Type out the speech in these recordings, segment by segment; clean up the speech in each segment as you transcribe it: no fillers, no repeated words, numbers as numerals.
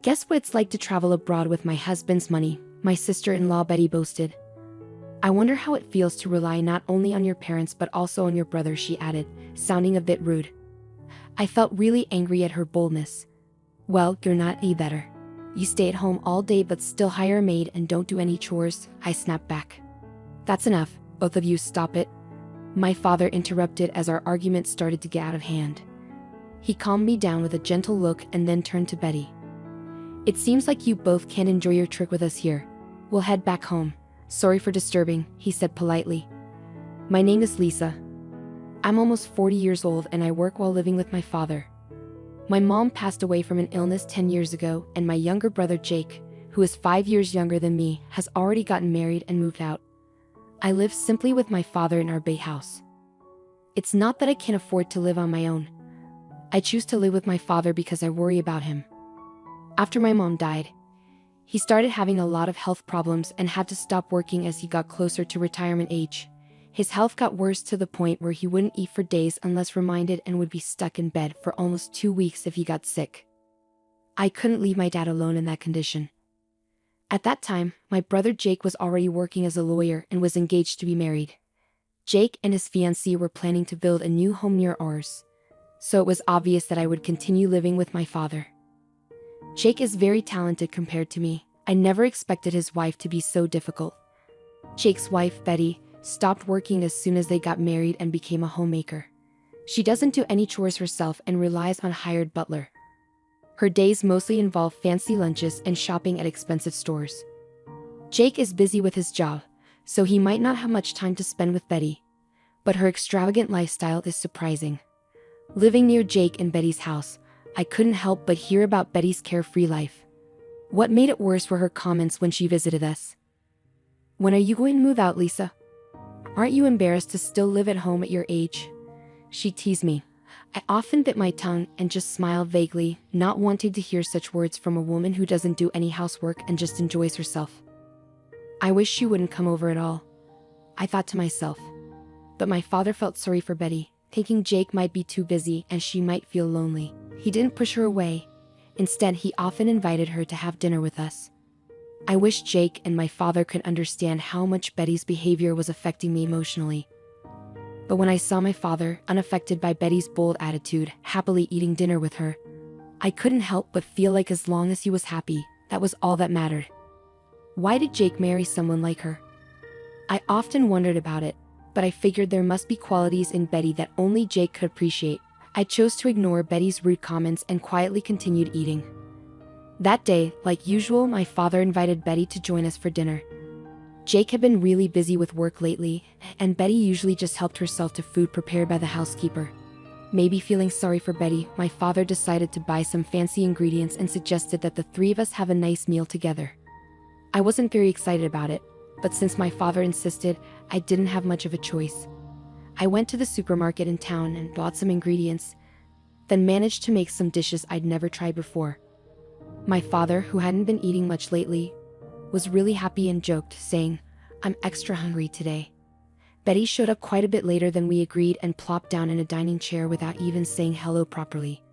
Guess what it's like to travel abroad with my husband's money, my sister-in-law Betty boasted. I wonder how it feels to rely not only on your parents but also on your brother, she added, sounding a bit rude. I felt really angry at her boldness. Well, you're not any better. You stay at home all day but still hire a maid and don't do any chores, I snapped back. That's enough, both of you stop it. My father interrupted as our argument started to get out of hand. He calmed me down with a gentle look and then turned to Betty. It seems like you both can't enjoy your trip with us here. We'll head back home. Sorry for disturbing, he said politely. My name is Lisa. I'm almost 40 years old and I work while living with my father. My mom passed away from an illness 10 years ago, and my younger brother Jake, who is 5 years younger than me, has already gotten married and moved out. I live simply with my father in our Bay house. It's not that I can't afford to live on my own. I choose to live with my father because I worry about him. After my mom died, he started having a lot of health problems and had to stop working as he got closer to retirement age. His health got worse to the point where he wouldn't eat for days unless reminded and would be stuck in bed for almost 2 weeks if he got sick. I couldn't leave my dad alone in that condition. At that time, my brother Jake was already working as a lawyer and was engaged to be married. Jake and his fiancée were planning to build a new home near ours, so it was obvious that I would continue living with my father. Jake is very talented compared to me. I never expected his wife to be so difficult. Jake's wife, Betty, stopped working as soon as they got married and became a homemaker. She doesn't do any chores herself and relies on a hired butler. Her days mostly involve fancy lunches and shopping at expensive stores. Jake is busy with his job, so he might not have much time to spend with Betty, but her extravagant lifestyle is surprising. Living near Jake and Betty's house, I couldn't help but hear about Betty's carefree life. What made it worse were her comments when she visited us. When are you going to move out, Lisa? Aren't you embarrassed to still live at home at your age? She teased me. I often bit my tongue and just smiled vaguely, not wanting to hear such words from a woman who doesn't do any housework and just enjoys herself. I wish she wouldn't come over at all, I thought to myself. But my father felt sorry for Betty, thinking Jake might be too busy and she might feel lonely. He didn't push her away. Instead, he often invited her to have dinner with us. I wish Jake and my father could understand how much Betty's behavior was affecting me emotionally. But when I saw my father, unaffected by Betty's bold attitude, happily eating dinner with her, I couldn't help but feel like as long as he was happy, that was all that mattered. Why did Jake marry someone like her? I often wondered about it, but I figured there must be qualities in Betty that only Jake could appreciate. I chose to ignore Betty's rude comments and quietly continued eating. That day, like usual, my father invited Betty to join us for dinner. Jake had been really busy with work lately, and Betty usually just helped herself to food prepared by the housekeeper. Maybe feeling sorry for Betty, my father decided to buy some fancy ingredients and suggested that the three of us have a nice meal together. I wasn't very excited about it, but since my father insisted, I didn't have much of a choice. I went to the supermarket in town and bought some ingredients, then managed to make some dishes I'd never tried before. My father, who hadn't been eating much lately, was really happy and joked, saying, "I'm extra hungry today." Betty showed up quite a bit later than we agreed and plopped down in a dining chair without even saying hello properly.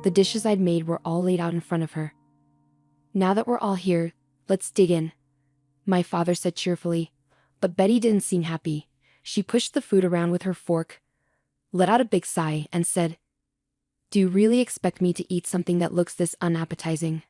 The dishes I'd made were all laid out in front of her. "Now that we're all here, let's dig in," my father said cheerfully, but Betty didn't seem happy. She pushed the food around with her fork, let out a big sigh, and said, "Do you really expect me to eat something that looks this unappetizing?"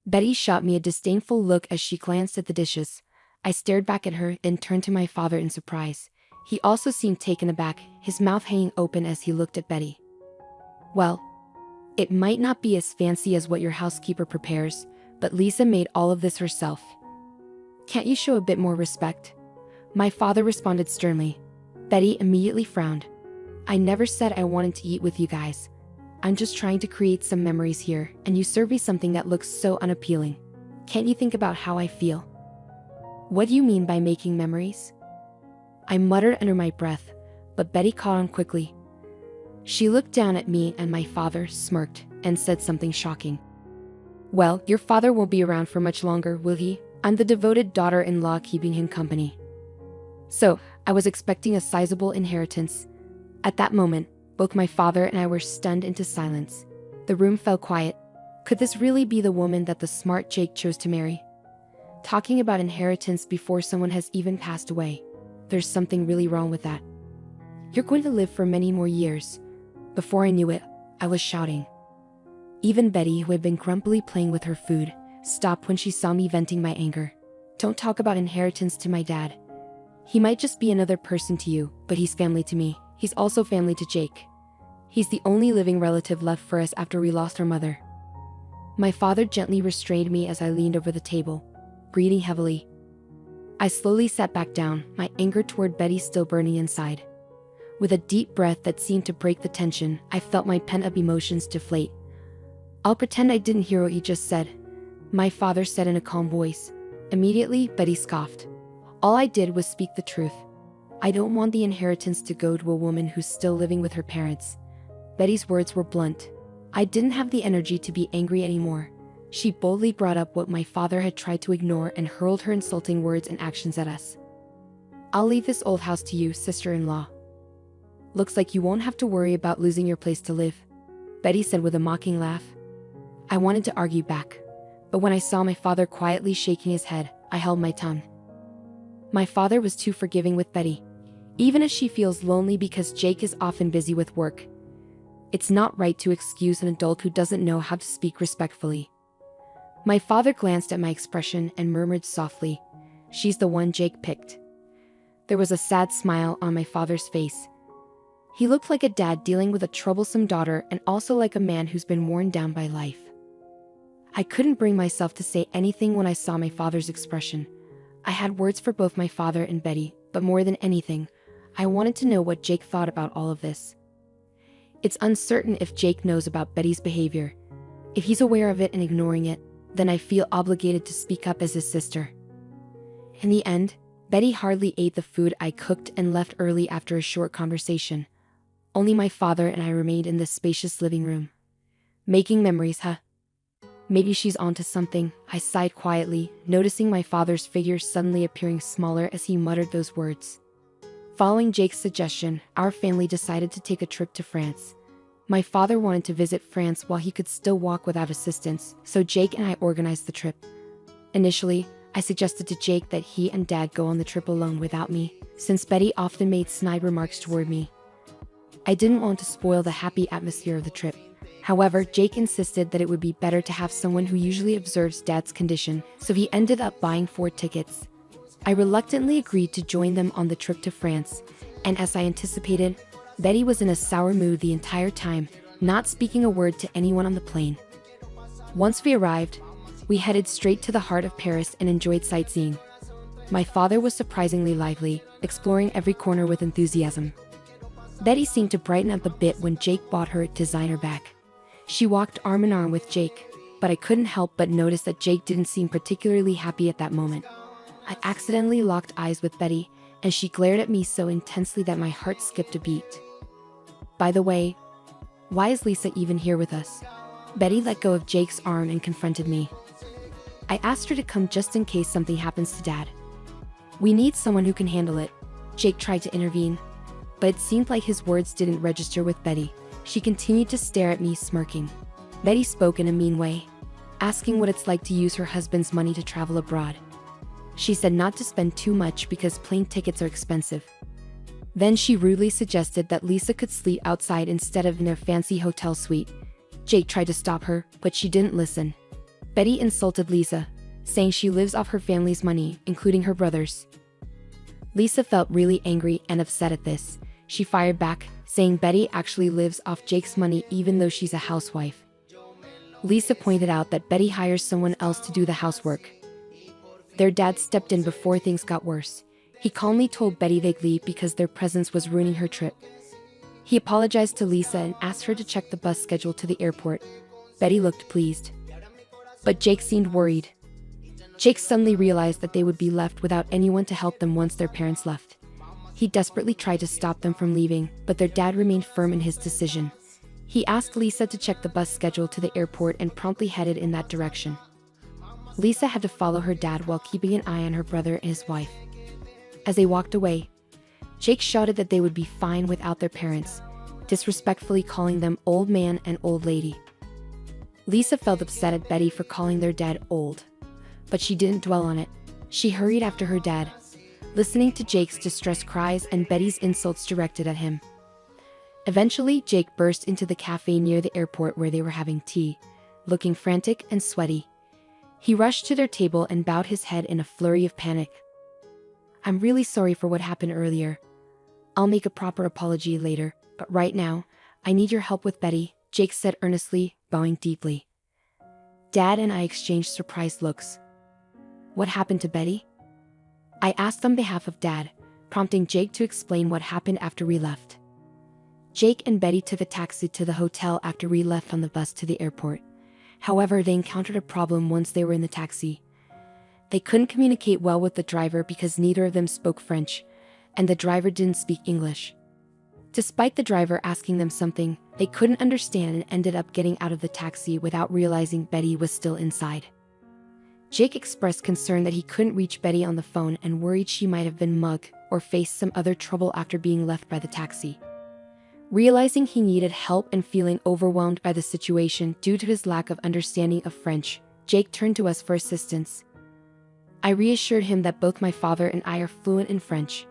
Betty shot me a disdainful look as she glanced at the dishes. I stared back at her, then turned to my father in surprise. He also seemed taken aback, his mouth hanging open as he looked at Betty. "Well, it might not be as fancy as what your housekeeper prepares, but Lisa made all of this herself. Can't you show a bit more respect?" My father responded sternly. Betty immediately frowned. "I never said I wanted to eat with you guys. I'm just trying to create some memories here, and you serve me something that looks so unappealing. Can't you think about how I feel?" "What do you mean by making memories?" I muttered under my breath, but Betty caught on quickly. She looked down at me and my father, smirked, and said something shocking. "Well, your father won't be around for much longer, will he? I'm the devoted daughter-in-law keeping him company." So, I was expecting a sizable inheritance. At that moment, both my father and I were stunned into silence. The room fell quiet. Could this really be the woman that the smart Jake chose to marry? Talking about inheritance before someone has even passed away. There's something really wrong with that. You're going to live for many more years. Before I knew it, I was shouting. Even Betty, who had been grumpily playing with her food, stopped when she saw me venting my anger. Don't talk about inheritance to my dad. He might just be another person to you, but he's family to me. He's also family to Jake. He's the only living relative left for us after we lost our mother. My father gently restrained me as I leaned over the table, breathing heavily. I slowly sat back down, my anger toward Betty still burning inside. With a deep breath that seemed to break the tension, I felt my pent-up emotions deflate. I'll pretend I didn't hear what you just said, my father said in a calm voice. Immediately, Betty scoffed. All I did was speak the truth. I don't want the inheritance to go to a woman who's still living with her parents. Betty's words were blunt. I didn't have the energy to be angry anymore. She boldly brought up what my father had tried to ignore and hurled her insulting words and actions at us. I'll leave this old house to you, sister-in-law. Looks like you won't have to worry about losing your place to live, Betty said with a mocking laugh. I wanted to argue back, but when I saw my father quietly shaking his head, I held my tongue. My father was too forgiving with Betty, even as she feels lonely because Jake is often busy with work. It's not right to excuse an adult who doesn't know how to speak respectfully. My father glanced at my expression and murmured softly, "She's the one Jake picked." There was a sad smile on my father's face. He looked like a dad dealing with a troublesome daughter and also like a man who's been worn down by life. I couldn't bring myself to say anything when I saw my father's expression. I had words for both my father and Betty, but more than anything, I wanted to know what Jake thought about all of this. It's uncertain if Jake knows about Betty's behavior. If he's aware of it and ignoring it, then I feel obligated to speak up as his sister. In the end, Betty hardly ate the food I cooked and left early after a short conversation. Only my father and I remained in this spacious living room. Making memories, huh? Maybe she's onto something, I sighed quietly, noticing my father's figure suddenly appearing smaller as he muttered those words. Following Jake's suggestion, our family decided to take a trip to France. My father wanted to visit France while he could still walk without assistance, so Jake and I organized the trip. Initially, I suggested to Jake that he and Dad go on the trip alone without me, since Betty often made snide remarks toward me. I didn't want to spoil the happy atmosphere of the trip. However, Jake insisted that it would be better to have someone who usually observes Dad's condition, so he ended up buying 4 tickets. I reluctantly agreed to join them on the trip to France, and as I anticipated, Betty was in a sour mood the entire time, not speaking a word to anyone on the plane. Once we arrived, we headed straight to the heart of Paris and enjoyed sightseeing. My father was surprisingly lively, exploring every corner with enthusiasm. Betty seemed to brighten up a bit when Jake bought her a designer bag. She walked arm in arm with Jake, but I couldn't help but notice that Jake didn't seem particularly happy at that moment. I accidentally locked eyes with Betty, and she glared at me so intensely that my heart skipped a beat. By the way, why is Lisa even here with us? Betty let go of Jake's arm and confronted me. I asked her to come just in case something happens to Dad. We need someone who can handle it. Jake tried to intervene, but it seemed like his words didn't register with Betty. She continued to stare at me, smirking. Betty spoke in a mean way, asking what it's like to use her husband's money to travel abroad. She said not to spend too much because plane tickets are expensive. Then she rudely suggested that Lisa could sleep outside instead of in a fancy hotel suite. Jake tried to stop her, but she didn't listen. Betty insulted Lisa, saying she lives off her family's money, including her brother's. Lisa felt really angry and upset at this. She fired back, saying Betty actually lives off Jake's money even though she's a housewife. Lisa pointed out that Betty hires someone else to do the housework. Their dad stepped in before things got worse. He calmly told Betty they'd leave because their presence was ruining her trip. He apologized to Lisa and asked her to check the bus schedule to the airport. Betty looked pleased, but Jake seemed worried. Jake suddenly realized that they would be left without anyone to help them once their parents left. He desperately tried to stop them from leaving, but their dad remained firm in his decision. He asked Lisa to check the bus schedule to the airport and promptly headed in that direction. Lisa had to follow her dad while keeping an eye on her brother and his wife. As they walked away, Jake shouted that they would be fine without their parents, disrespectfully calling them old man and old lady. Lisa felt upset at Betty for calling their dad old, but she didn't dwell on it. She hurried after her dad, listening to Jake's distressed cries and Betty's insults directed at him. Eventually, Jake burst into the cafe near the airport where they were having tea, looking frantic and sweaty. He rushed to their table and bowed his head in a flurry of panic. "I'm really sorry for what happened earlier. I'll make a proper apology later, but right now, I need your help with Betty," Jake said earnestly, bowing deeply. Dad and I exchanged surprised looks. "What happened to Betty?" I asked on behalf of Dad, prompting Jake to explain what happened after we left. Jake and Betty took a taxi to the hotel after we left on the bus to the airport. However, they encountered a problem once they were in the taxi. They couldn't communicate well with the driver because neither of them spoke French, and the driver didn't speak English. Despite the driver asking them something, they couldn't understand and ended up getting out of the taxi without realizing Betty was still inside. Jake expressed concern that he couldn't reach Betty on the phone and worried she might have been mugged or faced some other trouble after being left by the taxi. Realizing he needed help and feeling overwhelmed by the situation due to his lack of understanding of French, Jake turned to us for assistance. I reassured him that both my father and I are fluent in French.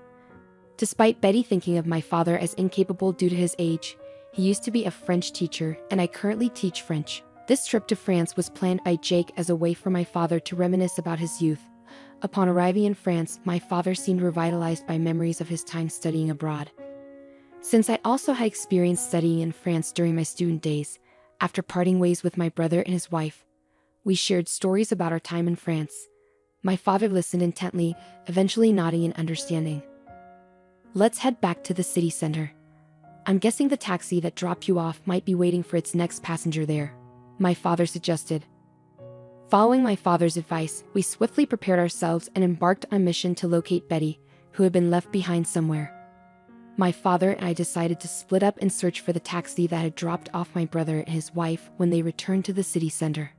Despite Betty thinking of my father as incapable due to his age, he used to be a French teacher and I currently teach French. This trip to France was planned by Jake as a way for my father to reminisce about his youth. Upon arriving in France, my father seemed revitalized by memories of his time studying abroad. Since I also had experience studying in France during my student days, after parting ways with my brother and his wife, we shared stories about our time in France. My father listened intently, eventually nodding in understanding. "Let's head back to the city center. I'm guessing the taxi that dropped you off might be waiting for its next passenger there," my father suggested. Following my father's advice, we swiftly prepared ourselves and embarked on a mission to locate Betty, who had been left behind somewhere. My father and I decided to split up and search for the taxi that had dropped off my brother and his wife when they returned to the city center.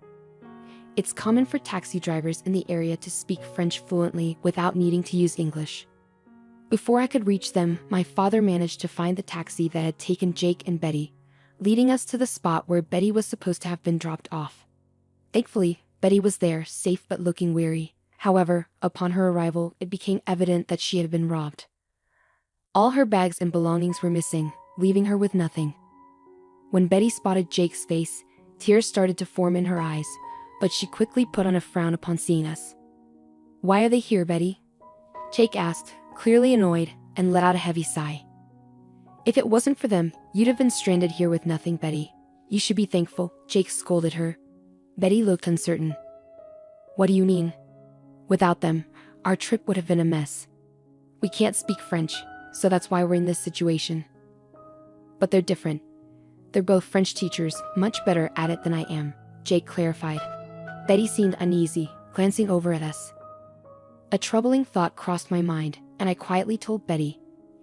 It's common for taxi drivers in the area to speak French fluently without needing to use English. Before I could reach them, my father managed to find the taxi that had taken Jake and Betty, leading us to the spot where Betty was supposed to have been dropped off. Thankfully, Betty was there, safe but looking weary. However, upon her arrival, it became evident that she had been robbed. All her bags and belongings were missing, leaving her with nothing. When Betty spotted Jake's face, tears started to form in her eyes, but she quickly put on a frown upon seeing us. "Why are they here, Betty?" Jake asked, clearly annoyed, and let out a heavy sigh. "If it wasn't for them, you'd have been stranded here with nothing, Betty. You should be thankful," Jake scolded her. Betty looked uncertain. "What do you mean?" "Without them, our trip would have been a mess. We can't speak French, so that's why we're in this situation. But they're different. They're both French teachers, much better at it than I am," Jake clarified. Betty seemed uneasy, glancing over at us. A troubling thought crossed my mind, and I quietly told Betty,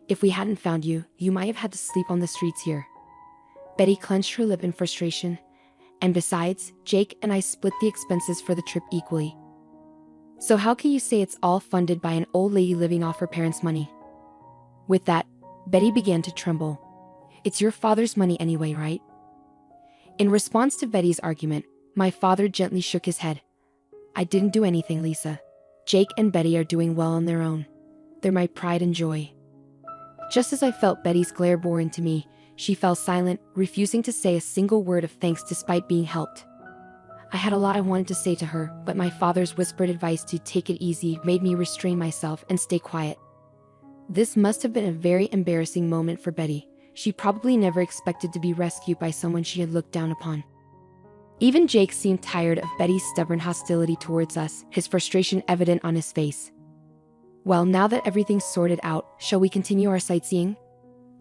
"If we hadn't found you, you might have had to sleep on the streets here." Betty clenched her lip in frustration. "And besides, Jake and I split the expenses for the trip equally. So how can you say it's all funded by an old lady living off her parents' money?" With that, Betty began to tremble. "It's your father's money anyway, right?" In response to Betty's argument, my father gently shook his head. "I didn't do anything, Lisa. Jake and Betty are doing well on their own. They're my pride and joy." Just as I felt Betty's glare bore into me, she fell silent, refusing to say a single word of thanks despite being helped. I had a lot I wanted to say to her, but my father's whispered advice to take it easy made me restrain myself and stay quiet. This must have been a very embarrassing moment for Betty. She probably never expected to be rescued by someone she had looked down upon. Even Jake seemed tired of Betty's stubborn hostility towards us, his frustration evident on his face. "Well, now that everything's sorted out, shall we continue our sightseeing?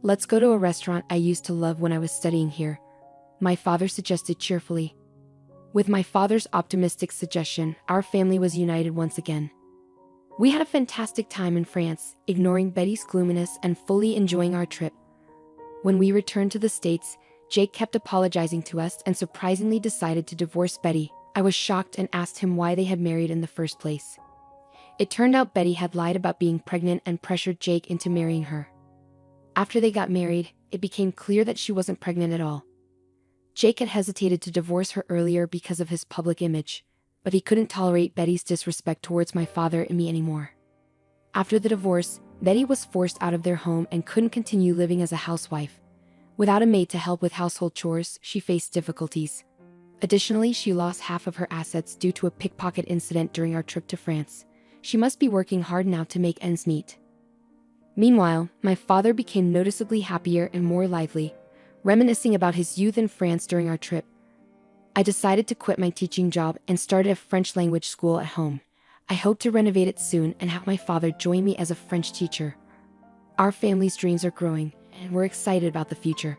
Let's go to a restaurant I used to love when I was studying here," my father suggested cheerfully. With my father's optimistic suggestion, our family was united once again. We had a fantastic time in France, ignoring Betty's gloominess and fully enjoying our trip. When we returned to the States, Jake kept apologizing to us and surprisingly decided to divorce Betty. I was shocked and asked him why they had married in the first place. It turned out Betty had lied about being pregnant and pressured Jake into marrying her. After they got married, it became clear that she wasn't pregnant at all. Jake had hesitated to divorce her earlier because of his public image, but he couldn't tolerate Betty's disrespect towards my father and me anymore. After the divorce, Betty was forced out of their home and couldn't continue living as a housewife. Without a maid to help with household chores, she faced difficulties. Additionally, she lost half of her assets due to a pickpocket incident during our trip to France. She must be working hard now to make ends meet. Meanwhile, my father became noticeably happier and more lively, reminiscing about his youth in France during our trip. I decided to quit my teaching job and started a French language school at home. I hope to renovate it soon and have my father join me as a French teacher. Our family's dreams are growing, and we're excited about the future.